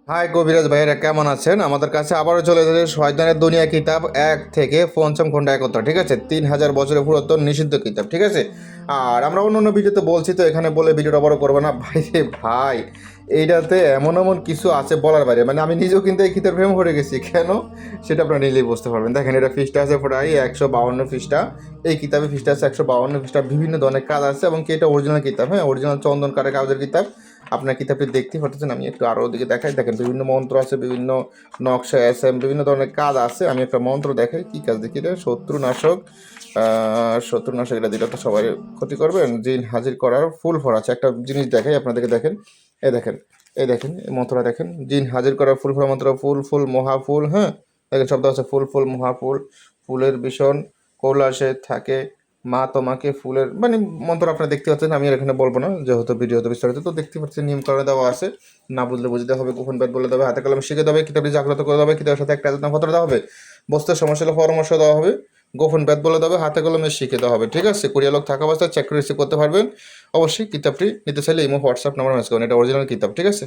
High কবিরাজ ভাইয়েরা, কেমন আছেন? আমাদের কাছে আবারও চলে এসেছে শয়তানের দুনিয়া কিতাব 1 থেকে পঞ্চম খণ্ড একত্র, ঠিক আছে? 3000 বছরের পুরাতন নিষিদ্ধ কিতাব, ঠিক আছে? আর আমরা অন্য অন্য ভিডিওতে বলছি, তো এখানে বলে ভিডিওটা বড় করবো না ভাই রে ভাই। এইটাতে এমন এমন কিছু আছে বলার বাইরে, মানে আমি নিজেও কিন্তু এই কিতাব প্রেম করে গেছি। কেন সেটা আপনারা নিলেই বুঝতে পারবেন। দেখেন, এটা পৃষ্ঠা আছে প্রায় 152 পৃষ্ঠা। এই কিতাবে পৃষ্ঠা আছে 152 পৃষ্ঠা, বিভিন্ন ধরনের কাজ আছে এবং কি এটা অরিজিনাল কিতাব, হ্যাঁ, অরিজিনাল চন্দন কাঠের কাগজের কিতাব। আপনার কিতাবটি দেখতে পাচ্ছেন, আমি একটু আরও ওদিকে দেখাই। দেখেন, বিভিন্ন মন্ত্র আছে, বিভিন্ন নকশা আছে, বিভিন্ন ধরনের কাজ আছে। আমি একটা মন্ত্র দেখাই, কী কাজ দেখি রে? শত্রুনাশক। শত্রুনাশক, এটা দিলে তো সবাই ক্ষতি করবেন। জিন হাজির করার ফুল ফর আছে, একটা জিনিস দেখাই আপনাদেরকে। দেখেন, এই দেখেন, এই দেখেন, এই মন্ত্রটা দেখেন, জিন হাজির করার ফুল ফর মন্ত্র। ফুল ফুল মহাফুল, হ্যাঁ, দেখেন শব্দ আছে, ফুল ফুল মহাফুল। ফুলের ভীষণ কৈলাসে থাকে মা তোমাকে ফুলের, মানে মন্ত্র আপনারা দেখতে পাচ্ছেন। আমি আর এখানে বলবো না, যেহেতু ভিডিও তো বিস্তারিত, তো দেখতে পাচ্ছেন নিয়ম করে দেওয়া আছে। না বুঝলে বুঝতে হবে, গোপন ব্যাট বলে দেবে, হাতে কলমে শিখে দেবে, কিতাবটি জাগ্রত করে দেবে, কিতাবের সাথে একটা নাম ফটো দেওয়া হবে, বস্তুর সমস্যা হলে পরামর্শ দেওয়া হবে, গোপন ব্যাট বলে দেবে, হাতে কলমে শিখে দেওয়া হবে, ঠিক আছে? কুরিয়ার লোক থাকা অবস্থায় চেক করে রিসিভ করতে পারবেন। অবশ্যই কিতাবটি নিতে চাইলে ইমো হোয়াটসঅ্যাপ নাম্বার মেসেজ করুন, এটা অরিজিনাল কিতাব, ঠিক আছে?